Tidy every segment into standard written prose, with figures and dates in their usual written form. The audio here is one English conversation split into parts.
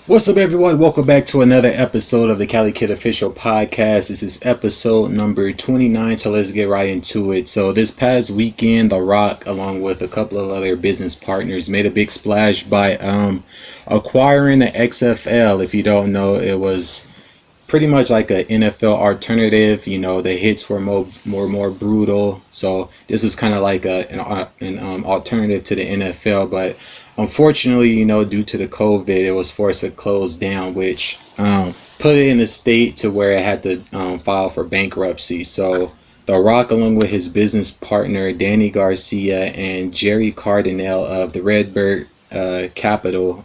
What's up, everyone? Welcome back to another episode of the Cali Kid Official Podcast. This is episode number 29, so let's get right into it. So this past weekend, The Rock, along with a couple of other business partners, made a big splash by acquiring the XFL. If you don't know, it was pretty much like an NFL alternative. You know, the hits were more brutal, so this was kind of like an alternative to the NFL. But unfortunately, you know, due to the COVID, it was forced to close down, which put it in a state to where it had to file for bankruptcy. So The Rock, along with his business partner Danny Garcia and Jerry Cardinale of the Redbird Capital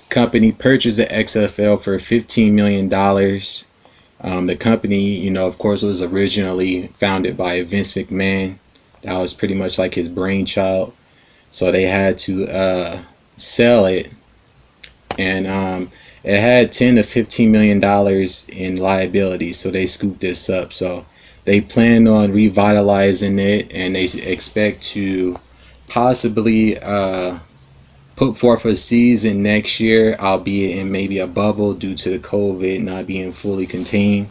company, purchased the XFL for $15 million. The company, you know, of course, was originally founded by Vince McMahon. That was pretty much like his brainchild. So they had to sell it, and it had $10 to $15 million in liabilities. So they scooped this up. So they plan on revitalizing it, and they expect to possibly put forth a season next year, albeit in maybe a bubble due to the COVID not being fully contained.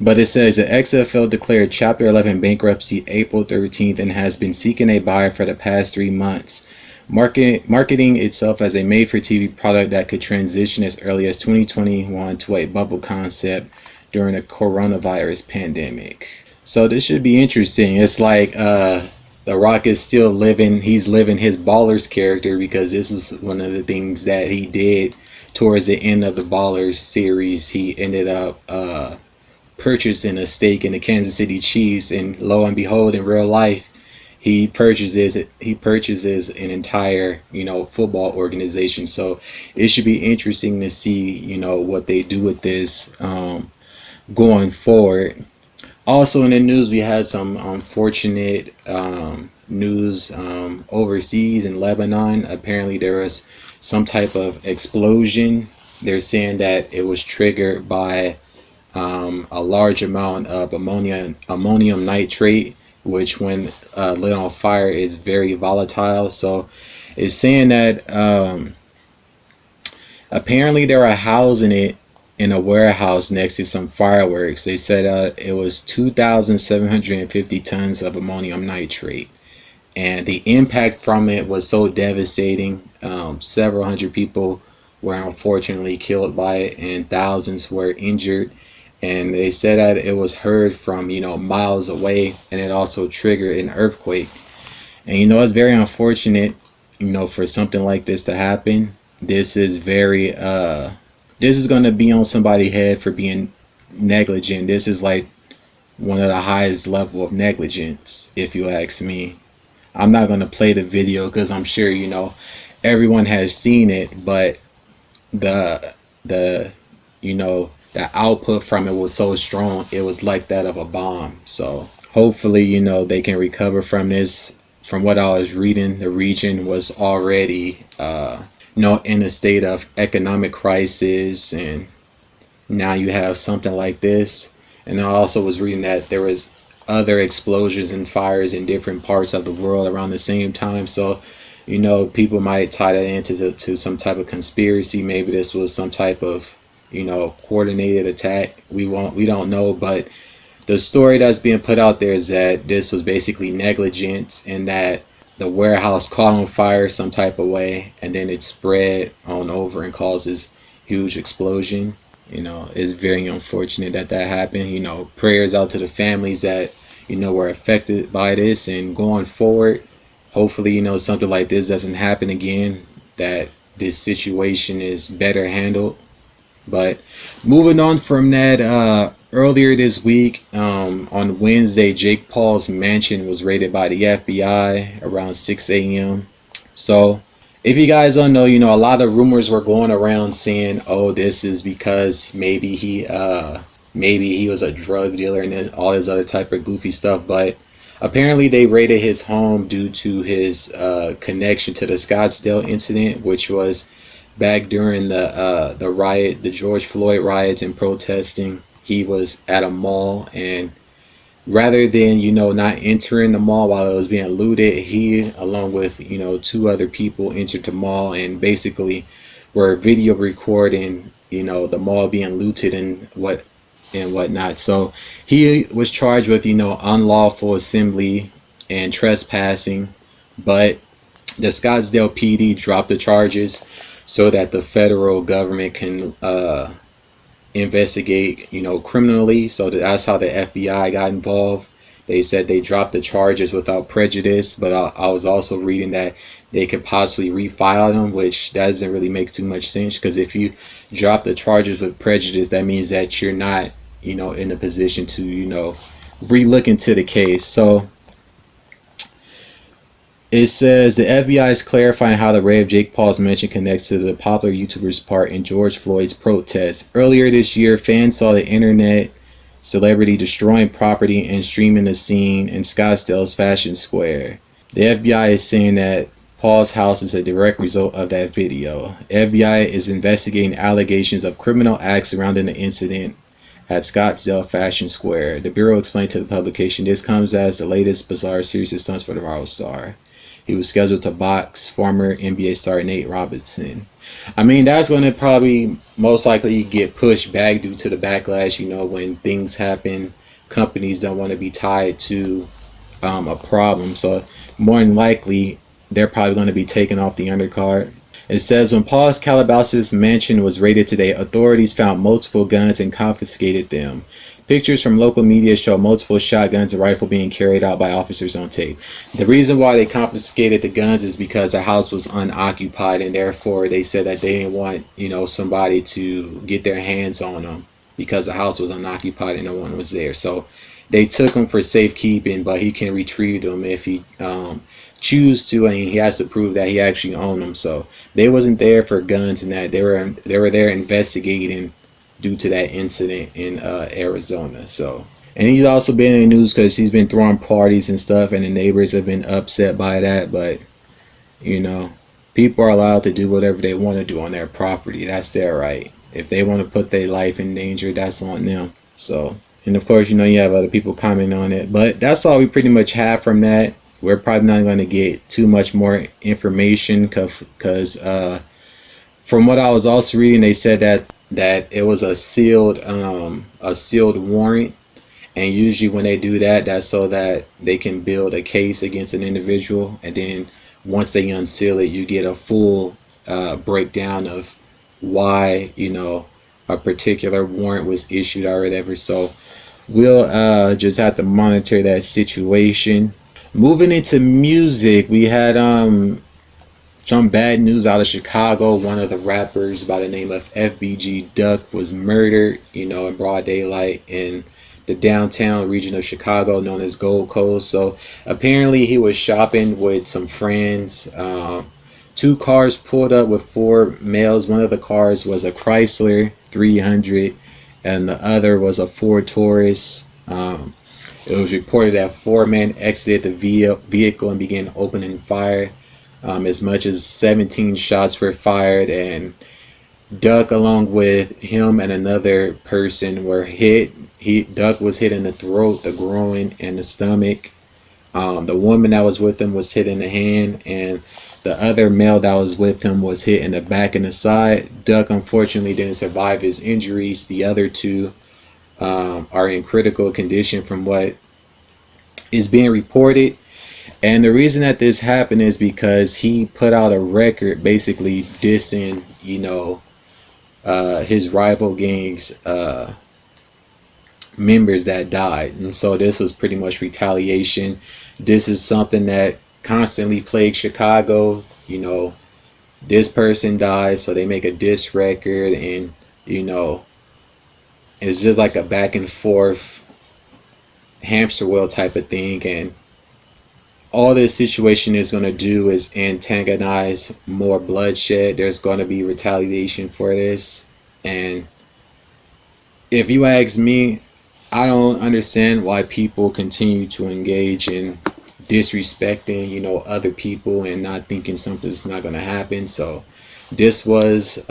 But it says the XFL declared Chapter 11 bankruptcy April 13th and has been seeking a buyer for the past 3 months, marketing itself as a made-for-TV product that could transition as early as 2021 to a bubble concept during the coronavirus pandemic. So this should be interesting. It's like The Rock is still living, he's living his Ballers character, because this is one of the things that he did towards the end of the Ballers series. He ended up purchasing a stake in the Kansas City Chiefs, and lo and behold, in real life, he purchases an entire, you know, football organization. So it should be interesting to see, you know, what they do with this going forward. Also in the news, we had some unfortunate news overseas in Lebanon. Apparently there was some type of explosion. They're saying that it was triggered by a large amount of ammonium nitrate, which when lit on fire is very volatile. So it's saying that apparently they were housing it in a warehouse next to some fireworks. They said it was 2,750 tons of ammonium nitrate, and the impact from it was so devastating. Several hundred people were unfortunately killed by it, and thousands were injured. And they said that it was heard from, you know, miles away, and it also triggered an earthquake. And, you know, it's very unfortunate, you know, for something like this to happen. This is very this is going to be on somebody's head for being negligent. This is like one of the highest level of negligence, if you ask me. I'm not going to play the video because I'm sure, you know, everyone has seen it, but the you know, the output from it was so strong, it was like that of a bomb. So hopefully, you know, they can recover from this. From what I was reading, the region was already you know, in a state of economic crisis, and now you have something like this. And I also was reading that there was other explosions and fires in different parts of the world around the same time. So, you know, people might tie that into some type of conspiracy. Maybe this was some type of, you know, coordinated attack. We don't know, but the story that's being put out there is that this was basically negligence, and that the warehouse caught on fire some type of way, and then it spread on over and causes huge explosion. You know, it's very unfortunate that happened. You know, prayers out to the families that, you know, were affected by this, and going forward, hopefully, you know, something like this doesn't happen again, that this situation is better handled. But moving on from that, earlier this week, on Wednesday, Jake Paul's mansion was raided by the FBI around 6 a.m. So if you guys don't know, you know, a lot of rumors were going around saying, oh, this is because maybe he was a drug dealer and all this other type of goofy stuff. But apparently they raided his home due to his connection to the Scottsdale incident, which was back during the riot, the George Floyd riots and protesting. He was at a mall, and rather than, not entering the mall while it was being looted, he, along with, two other people, entered the mall and basically were video recording, the mall being looted and whatnot. So he was charged with, unlawful assembly and trespassing, but the Scottsdale PD dropped the charges so that the federal government can investigate, criminally. So that's how the FBI got involved. They said they dropped the charges without prejudice, but I was also reading that they could possibly refile them, which doesn't really make too much sense, because if you drop the charges with prejudice, that means that you're not, in a position to, re-look into the case. So it says the FBI is clarifying how the rape of Jake Paul's mention connects to the popular YouTuber's part in George Floyd's protests. Earlier this year, fans saw the internet celebrity destroying property and streaming the scene in Scottsdale's Fashion Square. The FBI is saying that Paul's house is a direct result of that video. The FBI is investigating allegations of criminal acts surrounding the incident at Scottsdale Fashion Square. The Bureau explained to the publication, this comes as the latest bizarre series of stunts for the Royal Star. He was scheduled to box former NBA star Nate Robinson. I mean, that's going to probably most likely get pushed back due to the backlash. When things happen, companies don't want to be tied to a problem. So more than likely, they're probably going to be taken off the undercard. It says, when Paul's Calabasas mansion was raided today, authorities found multiple guns and confiscated them. Pictures from local media show multiple shotguns and rifle being carried out by officers on tape. The reason why they confiscated the guns is because the house was unoccupied, and therefore they said that they didn't want, somebody to get their hands on them because the house was unoccupied and no one was there. So they took them for safekeeping, but he can retrieve them if he choose to, and he has to prove that he actually owned them. So they wasn't there for guns and that. They were there investigating due to that incident in Arizona. So, and he's also been in the news because he's been throwing parties and stuff, and the neighbors have been upset by that. But people are allowed to do whatever they want to do on their property. That's their right. If they want to put their life in danger, that's on them. So, and of course, you have other people commenting on it. But that's all we pretty much have from that. We're probably not going to get too much more information because from what I was also reading, they said that it was a sealed warrant, and usually when they do that, that's so that they can build a case against an individual, and then once they unseal it, you get a full breakdown of why a particular warrant was issued or whatever. So we'll just have to monitor that situation. Moving into music, we had some bad news out of Chicago. One of the rappers by the name of FBG Duck was murdered, in broad daylight in the downtown region of Chicago known as Gold Coast. So apparently he was shopping with some friends. Two cars pulled up with four males. One of the cars was a Chrysler 300 and the other was a Ford Taurus. It was reported that four men exited the vehicle and began opening fire. As much as 17 shots were fired, and Duck, along with him and another person, were hit. Duck was hit in the throat, the groin, and the stomach. The woman that was with him was hit in the hand, and the other male that was with him was hit in the back and the side. Duck unfortunately didn't survive his injuries. The other two are in critical condition from what is being reported. And the reason that this happened is because he put out a record basically dissing, his rival gang's members that died. And so this was pretty much retaliation. This is something that constantly plagues Chicago. This person dies, so they make a diss record, and, it's just like a back and forth hamster wheel type of thing. And all this situation is going to do is antagonize more bloodshed. There's going to be retaliation for this. And if you ask me, I don't understand why people continue to engage in disrespecting, other people and not thinking something's not going to happen. So this was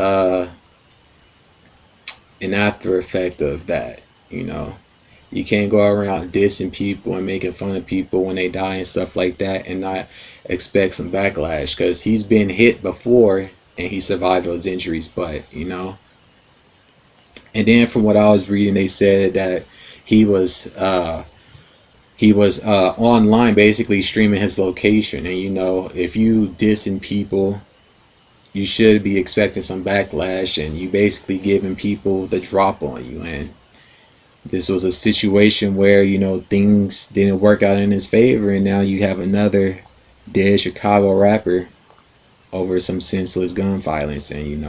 an after effect of that. You You can't go around dissing people and making fun of people when they die and stuff like that and not expect some backlash, because he's been hit before and he survived those injuries. But and then from what I was reading, they said that he was online basically streaming his location. And if you dissing people, you should be expecting some backlash, and you basically giving people the drop on you. And this was a situation where things didn't work out in his favor, and now you have another dead Chicago rapper over some senseless gun violence. And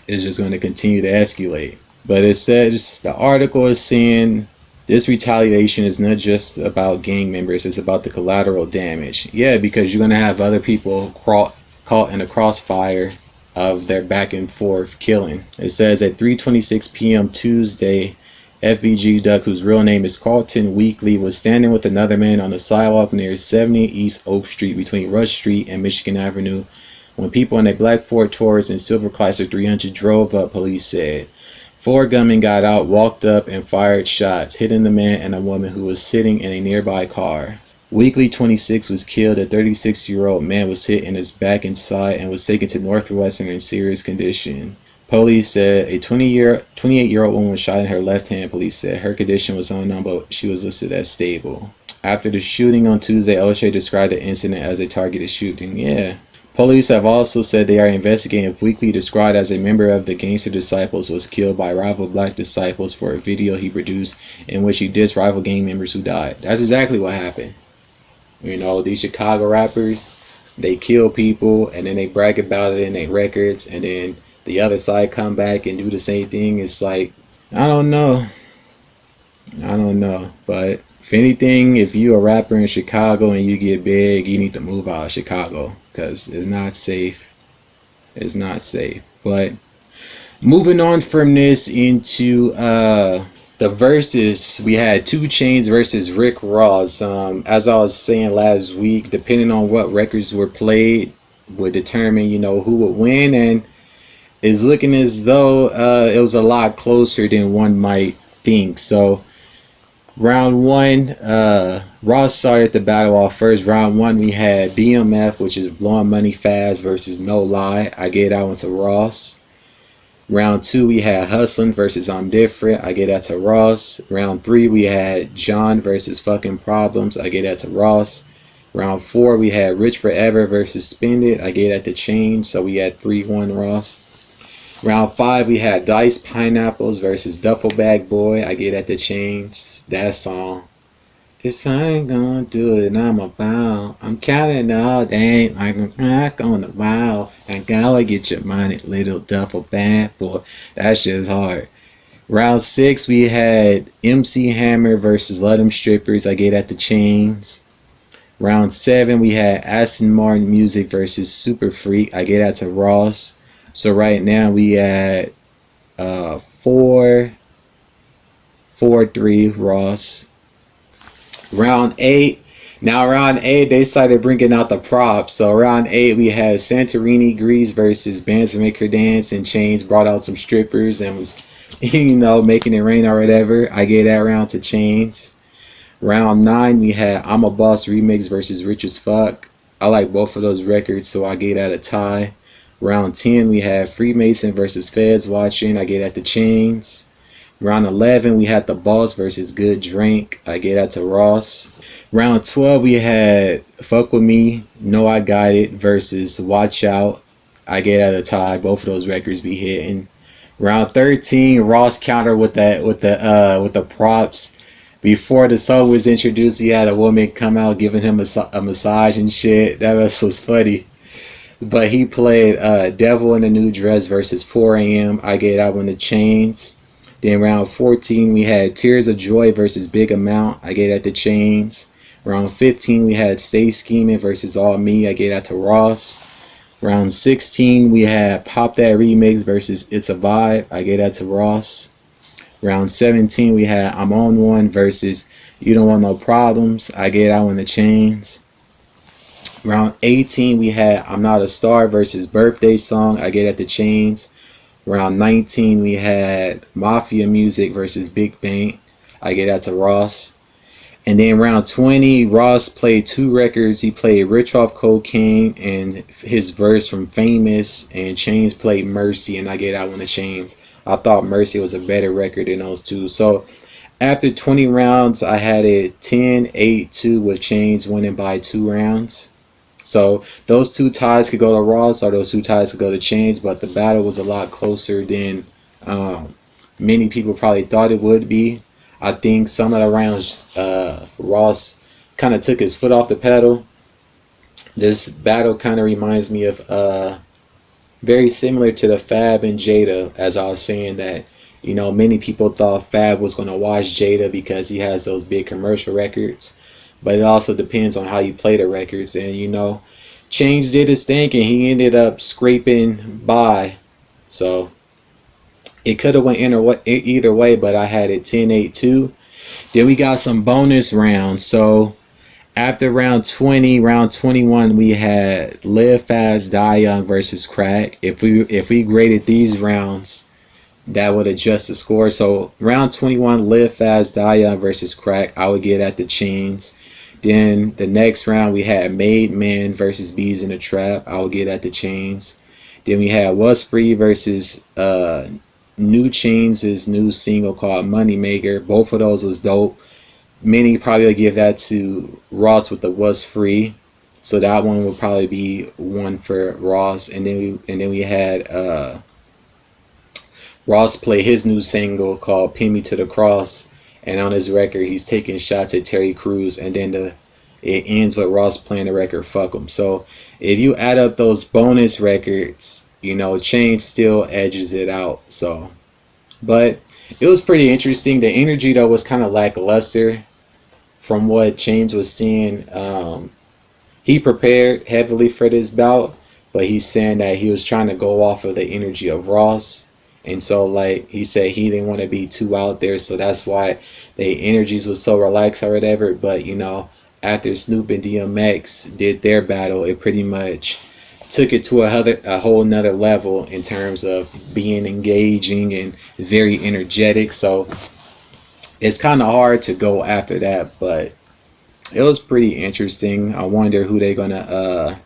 it's just going to continue to escalate. But it says, the article is saying, this retaliation is not just about gang members, it's about the collateral damage. Yeah, because you're going to have other people caught in a crossfire of their back and forth killing. It says at 3:26 p.m. Tuesday, FBG Duck, whose real name is Quinton Weekly, was standing with another man on the sidewalk near 70 East Oak Street between Rush Street and Michigan Avenue when people in a black Ford Taurus and silver Chrysler 300 drove up, police said. 4 gunmen got out, walked up, and fired shots, hitting the man and a woman who was sitting in a nearby car. Weekly, 26, was killed. A 36-year-old man was hit in his back and side and was taken to Northwestern in serious condition. Police said a 28-year-old woman was shot in her left hand. Police said her condition was unknown, but she was listed as stable. After the shooting on Tuesday, OSHA described the incident as a targeted shooting. Yeah. Police have also said they are investigating if Weekly, described as a member of the Gangster Disciples, was killed by rival black disciples for a video he produced in which he dissed rival gang members who died. That's exactly what happened. These Chicago rappers, they kill people and then they brag about it in their records, and then the other side come back and do the same thing. It's like, I don't know. But if anything, if you a rapper in Chicago and you get big, you need to move out of Chicago, because it's not safe. It's not safe. But moving on from this into the verses, we had 2 Chainz versus Rick Ross. As I was saying last week, depending on what records were played would determine who would win, and it's looking as though it was a lot closer than one might think. So round 1, Ross started the battle off first. Round 1, we had BMF, which is Blowing Money Fast, versus No Lie. I gave that one to Ross. Round 2, we had Hustlin' versus I'm Different. I gave that to Ross. Round 3, we had John versus Fucking Problems. I gave that to Ross. Round 4, we had Rich Forever versus Spend It. I gave that to Chainz. So we had 3-1 Ross. Round 5, we had Dice Pineapples versus Duffel Bag Boy. I gave that to Chainz. That song. If I ain't gonna do it, I'm about. I'm counting all day like I'm back on the wild. I gotta get your money, little duffel bag boy. That shit is hard. Round 6, we had MC Hammer versus Let 'Em Strippers. I gave that to Chainz. Round 7, we had Aston Martin Music versus Super Freak. I gave that to Ross. So right now we at 4-3 Ross. Round 8. Now round 8, they started bringing out the props. So round 8, we had Santorini Grease versus Bands to Make Her Dance, and Chainz brought out some strippers and was, making it rain or whatever. I gave that round to Chainz. Round 9, we had I'm a Boss Remix versus Rich as Fuck. I like both of those records, so I gave that a tie. Round 10, we had Freemason versus Feds Watching. I gave that to Chainz. Round 11, we had The Boss versus Good Drink. I gave that to Ross. Round 12, we had Fuck With Me, Know I Got It versus Watch Out. I gave that a tie. Both of those records be hitting. Round 13, Ross countered with the props. Before the song was introduced, he had a woman come out giving him a massage and shit. That was funny. But he played Devil in a New Dress versus 4 a.m. I gave that one to Chainz. Then round 14, we had Tears of Joy versus Big Amount. I gave that to Chainz. Round 15, we had Stay Scheming versus All Me. I gave that to Ross. Round 16, we had Pop That Remix versus It's a Vibe. I gave that to Ross. Round 17, we had I'm On One versus You Don't Want No Problems. I gave that one to Chainz. Round 18, we had I'm Not a Star versus Birthday Song. I gave that to Chainz. Round 19, we had Mafia Music versus Big Bank. I get that to Ross. And then round 20, Ross played 2 records. He played Rich Off Cocaine and his verse from Famous, and Chains played Mercy, and I gave that one to Chains. I thought Mercy was a better record than those two. So after 20 rounds, I had it 10-8-2 with Chains winning by 2 rounds. So those 2 ties could go to Ross, or those 2 ties could go to Chains, but the battle was a lot closer than many people probably thought it would be. I think some of the rounds, Ross kind of took his foot off the pedal. This battle kind of reminds me of very similar to the Fab and Jada, as I was saying that, you know, many people thought Fab was going to watch Jada because he has those big commercial records. But it also depends on how you play the records. And, you know, Change did his thing and he ended up scraping by. So it could have went either way, but I had it 10-8-2. Then we got some bonus rounds. So after round 20, round 21, we had Live Fast, Die Young versus Crack. If we graded these rounds, that would adjust the score. So round 21, Live Fast, Die Young versus Crack, I would get at the Chains. Then the next round we had Made Man versus Bees in the Trap. I would get at the Chains. Then we had Was Free versus New Chains' new single called Moneymaker. Both of those was dope. Many probably would give that to Ross with the Was Free. So that one would probably be one for Ross. And then we had Ross play his new single called Pin Me to the Cross. And on his record, he's taking shots at Terry Crews. And then it ends with Ross playing the record Fuck 'Em. So if you add up those bonus records, you know, Change still edges it out. So, but it was pretty interesting. The energy, though, was kind of lackluster from what Change was seeing. He prepared heavily for this bout, but he's saying that he was trying to go off of the energy of Ross. And so, like he said, he didn't want to be too out there, so that's why the energies was so relaxed or whatever. But, you know, after Snoop and DMX did their battle, it pretty much took it to a whole nother level in terms of being engaging and very energetic. So it's kind of hard to go after that, but it was pretty interesting. I wonder who they're gonna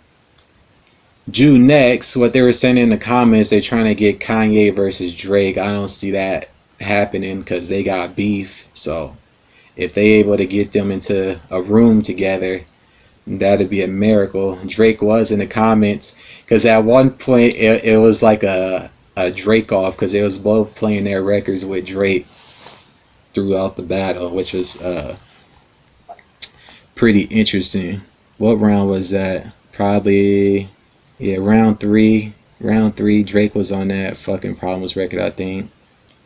do next. What they were saying in the comments, they're trying to get Kanye versus Drake. I don't see that happening because they got beef. So if they able to get them into a room together, that'd be a miracle. Drake was in the comments because at one point it was like a Drake off because they was both playing their records with Drake throughout the battle, which was pretty interesting. What round was that? Probably, yeah, round three. Round 3, Drake was on that fucking Problems record, I think.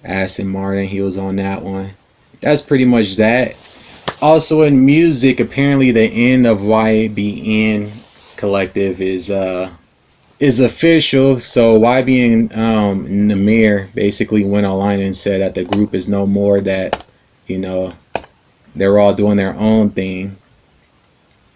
Aston Martin, he was on that one. That's pretty much that. Also in music, apparently the end of YBN Collective is official. So YBN nahmir basically went online and said that the group is no more, that, you know, they're all doing their own thing.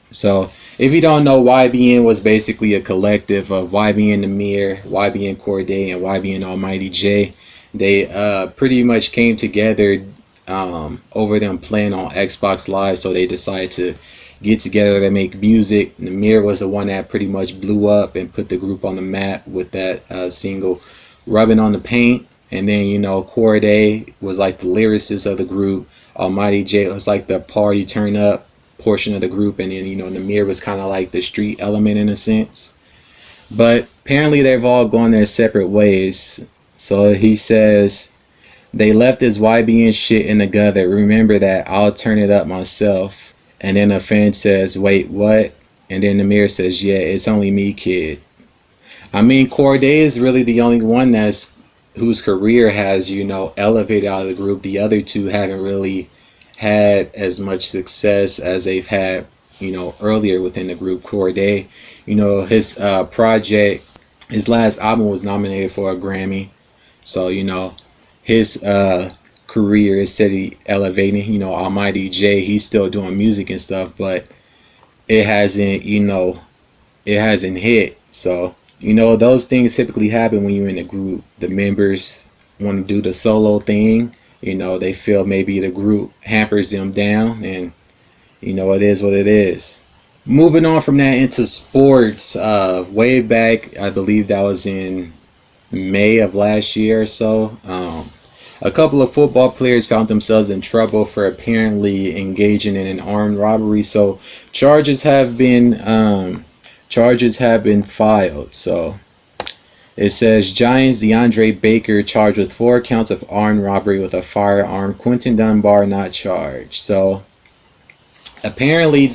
So if you don't know, YBN was basically a collective of YBN nahmir, YBN Cordae, and YBN Almighty J. They pretty much came together over them playing on Xbox Live, so they decided to get together to make music. nahmir was the one that pretty much blew up and put the group on the map with that single Rubbing on the Paint. And then, you know, Cordae was like the lyricist of the group. Almighty J was like the party turn up portion of the group, and then, you know, nahmir was kind of like the street element in a sense. But apparently they've all gone their separate ways. So he says, they left this YBN shit in the gutter. Remember that, I'll turn it up myself. And then a fan says, wait, what? And then nahmir says, yeah, it's only me, kid. I mean, Cordae is really the only one whose career has, you know, elevated out of the group. The other two haven't really had as much success as they've had, you know, earlier within the group. Cordae, you know, his project, his last album was nominated for a Grammy. So, you know, his career is steady elevating. You know, Almighty J, he's still doing music and stuff, but it hasn't, you know, it hasn't hit. So, you know, those things typically happen when you're in a group. The members want to do the solo thing, They feel maybe the group hampers them down, and it is what it is. Moving on from that into sports, way back, I believe that was in May of last year or so. A couple of football players found themselves in trouble for apparently engaging in an armed robbery. So charges have been filed. So it says Giants Deandre Baker charged with 4 counts of armed robbery with a firearm. Quinton Dunbar not charged. So apparently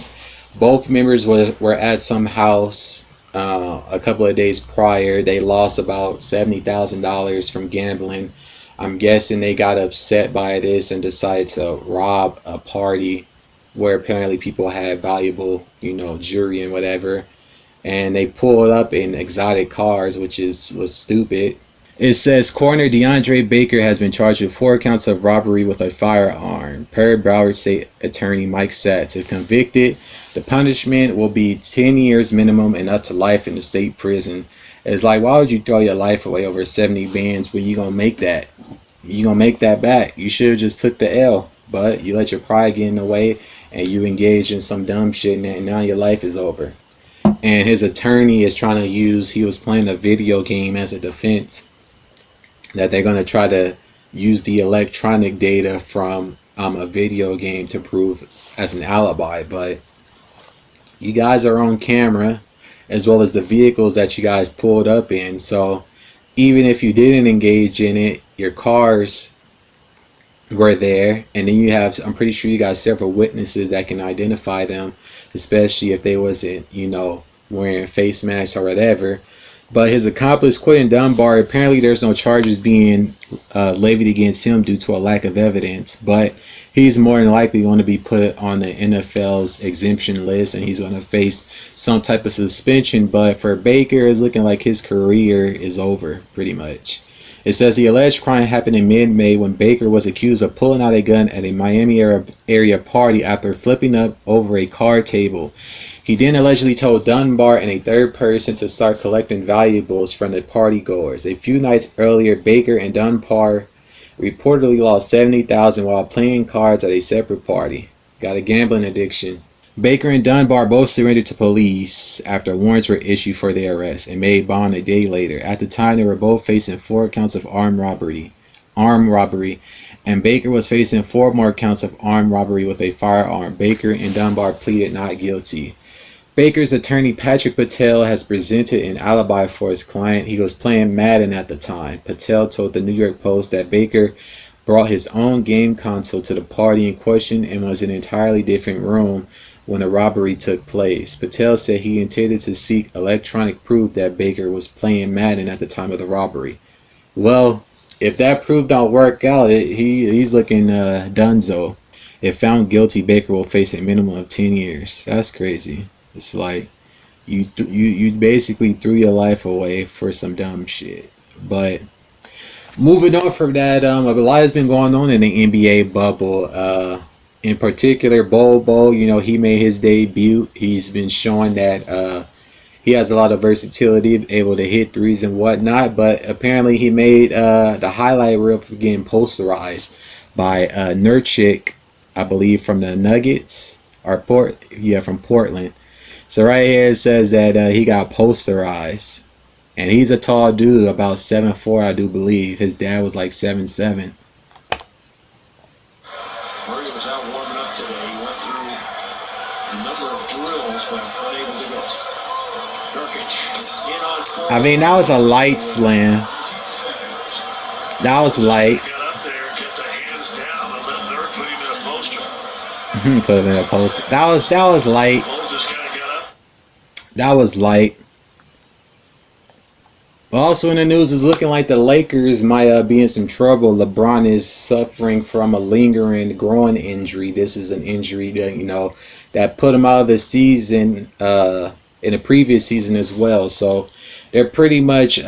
both members were at some house a couple of days prior. They lost about $70,000 from gambling. I'm guessing they got upset by this and decided to rob a party where apparently people had valuable, jewelry and whatever. And they pulled up in exotic cars, which was stupid. It says coroner Deandre Baker has been charged with 4 counts of robbery with a firearm, per Broward State Attorney Mike Satz. If convicted, the punishment will be 10 years minimum and up to life in the state prison. It's like, why would you throw your life away over 70 bands when you gonna make that? You gonna make that back? You should have just took the L, but you let your pride get in the way and you engaged in some dumb shit, and now your life is over. And his attorney is trying to he was playing a video game as a defense, that they're going to try to use the electronic data from a video game to prove as an alibi. But you guys are on camera, as well as the vehicles that you guys pulled up in. So even if you didn't engage in it, your cars were there. And then I'm pretty sure you got several witnesses that can identify them, especially if they wasn't, wearing face masks or whatever. But his accomplice, Quinton Dunbar, apparently there's no charges being levied against him due to a lack of evidence. But he's more than likely going to be put on the NFL's exemption list, and he's going to face some type of suspension. But for Baker, it's looking like his career is over, pretty much. It says the alleged crime happened in mid-May when Baker was accused of pulling out a gun at a Miami area party after flipping up over a card table. He then allegedly told Dunbar and a third person to start collecting valuables from the partygoers. A few nights earlier, Baker and Dunbar reportedly lost $70,000 while playing cards at a separate party. Got a gambling addiction. Baker and Dunbar both surrendered to police after warrants were issued for their arrest and made bond a day later. At the time, they were both facing 4 counts of armed robbery, and Baker was facing 4 more counts of armed robbery with a firearm. Baker and Dunbar pleaded not guilty. Baker's attorney Patrick Patel has presented an alibi for his client. He was playing Madden at the time. Patel told the New York Post that Baker brought his own game console to the party in question and was in an entirely different room when the robbery took place. Patel said he intended to seek electronic proof that Baker was playing Madden at the time of the robbery. Well, if that proof don't work out, he's looking donezo. If found guilty, Baker will face a minimum of 10 years. That's crazy. It's like you basically threw your life away for some dumb shit. But moving on from that, a lot has been going on in the NBA bubble. In particular, Bol Bol, he made his debut. He's been showing that he has a lot of versatility, able to hit threes and whatnot. But apparently he made the highlight reel for getting posterized by Nurkic, I believe, from the Nuggets, or from Portland. So right here it says that he got posterized. And he's a tall dude, about 7'4", I do believe. His dad was like 7'7". Murray was out warming up today. He went through a number of drills, but unable to go. Nurkic in on court. I mean, that was a light slam. That was light. Got up there, kept the hands down, and let Nurk put him in a poster. Put him in a poster. That was light. Bol just kind of got up. That was light. Also in the news, is looking like the Lakers might be in some trouble. LeBron is suffering from a lingering groin injury. This is an injury that that put him out of the season in the previous season as well. So they're pretty much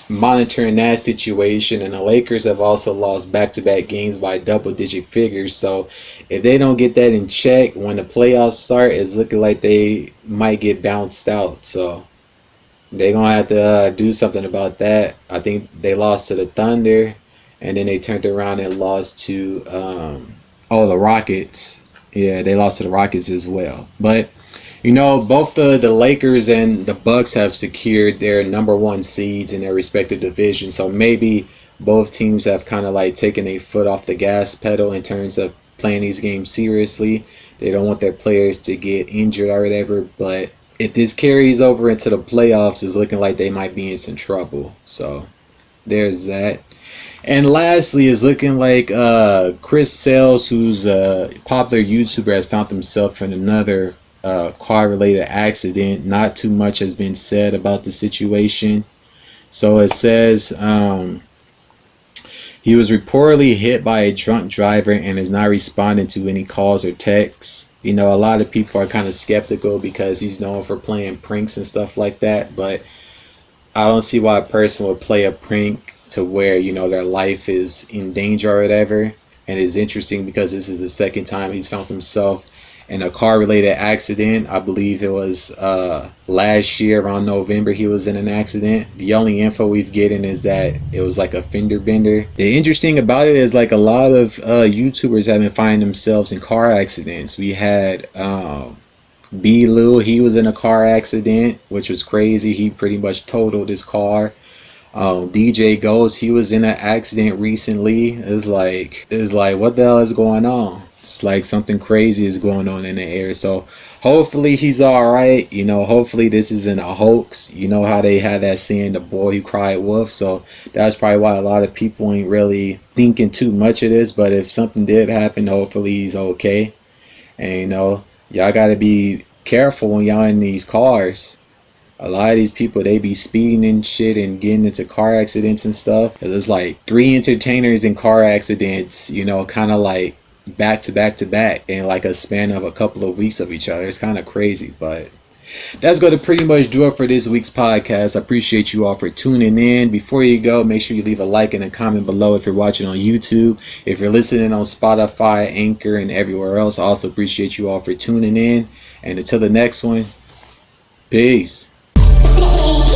monitoring that situation. And the Lakers have also lost back-to-back games by double-digit figures. So if they don't get that in check when the playoffs start, it's looking like they might get bounced out. So they're going to have to do something about that. I think they lost to the Thunder, and then they turned around and lost to the Rockets. Yeah, they lost to the Rockets as well. But both the Lakers and the Bucks have secured their number one seeds in their respective division. So maybe both teams have kind of like taken a foot off the gas pedal in terms of playing these games seriously. They don't want their players to get injured or whatever. But if this carries over into the playoffs, it's looking like they might be in some trouble. So there's that. And lastly, it's looking like Chris Sales, who's a popular YouTuber, has found himself in another car-related accident. Not too much has been said about the situation. So it says he was reportedly hit by a drunk driver and is not responding to any calls or texts. A lot of people are kind of skeptical because he's known for playing pranks and stuff like that. But I don't see why a person would play a prank to where their life is in danger or whatever. And it's interesting because this is the second time he's found himself in a car related accident. I believe it was last year around November he was in an accident. The only info we've getting is that it was like a fender bender. The interesting about it is like a lot of YouTubers have been finding themselves in car accidents. We had B-Lou, he was in a car accident, which was crazy. He pretty much totaled his car. DJ Ghost, he was in an accident recently. It's like what the hell is going on? It's like something crazy is going on in the air. So hopefully he's all right. Hopefully this isn't a hoax. You know how they had that saying, the boy who cried wolf. So that's probably why a lot of people ain't really thinking too much of this. But if something did happen, hopefully he's okay. And y'all gotta be careful when y'all in these cars. A lot of these people, they be speeding and shit and getting into car accidents and stuff. There's like 3 entertainers in car accidents, kind of like back to back to back in like a span of a couple of weeks of each other. It's kind of crazy, but that's going to pretty much do it for this week's podcast. I appreciate you all for tuning in. Before you go, make sure you leave a like and a comment below if you're watching on YouTube. If you're listening on Spotify, Anchor, and everywhere else, I also appreciate you all for tuning in. And until the next one, peace. Hey.